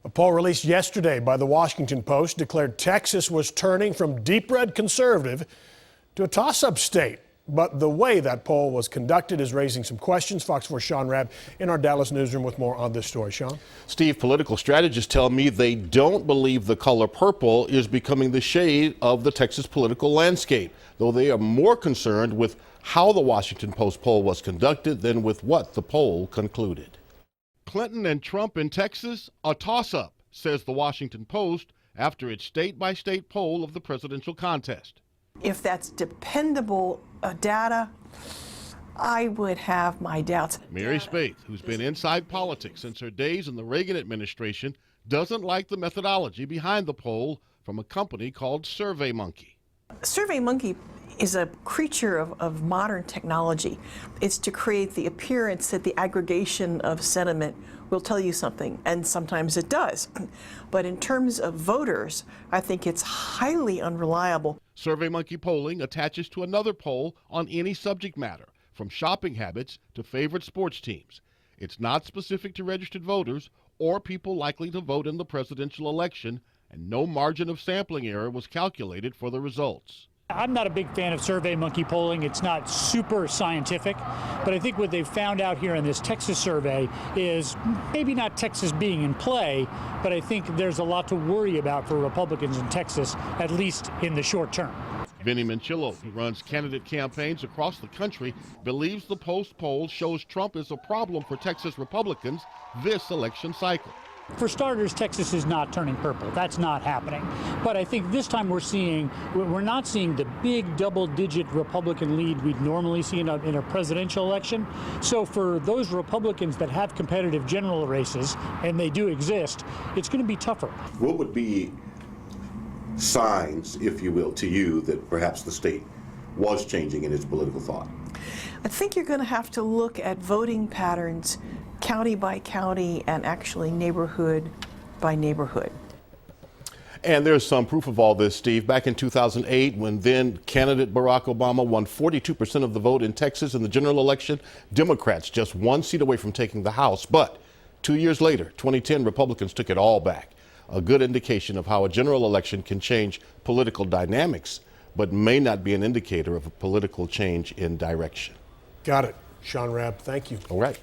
A poll released yesterday by the Washington Post declared Texas was turning from deep red conservative to a toss-up state. But the way that poll was conducted is raising some questions. Fox 4 Sean Rabb in our Dallas newsroom with more on this story. Sean? Steve, political strategists tell me they don't believe the color purple is becoming the shade of the Texas political landscape, though they are more concerned with how the Washington Post poll was conducted than with what the poll concluded. Clinton and Trump in Texas, a toss-up, says the Washington Post after its state-by-state poll of the presidential contest. If that's dependable data, I would have my doubts. Mary Spaeth, who's been inside politics since her days in the Reagan administration, doesn't like the methodology behind the poll from a company called SurveyMonkey. SurveyMonkey is a creature of modern technology. It's to create the appearance that the aggregation of sentiment will tell you something, and sometimes it does. But in terms of voters, I think it's highly unreliable. SurveyMonkey polling attaches to another poll on any subject matter, from shopping habits to favorite sports teams. It's not specific to registered voters or people likely to vote in the presidential election, and no margin of sampling error was calculated for the results. I'm not a big fan of SurveyMonkey polling. It's not super scientific, but I think what they've found out here in this Texas survey is maybe not Texas being in play, but I think there's a lot to worry about for Republicans in Texas, at least in the short term. Vinnie Manchillo, who runs candidate campaigns across the country, believes the Post poll shows Trump is a problem for Texas Republicans this election cycle. For starters, Texas is not turning purple. That's not happening. But I think this time we're not seeing the big double-digit Republican lead we'd normally see in a presidential election. So for those Republicans that have competitive general races, and they do exist, it's going to be tougher. What would be signs, if you will, to you that perhaps the state was changing in its political thought? I think you're going to have to look at voting patterns county by county and actually neighborhood by neighborhood. And there's some proof of all this, Steve. Back in 2008, when then candidate Barack Obama won 42% of the vote in Texas in the general election, Democrats just one seat away from taking the House. But 2 years later, 2010, Republicans took it all back. A good indication of how a general election can change political dynamics, but may not be an indicator of a political change in direction. Got it. Sean Rabb, thank you. All right.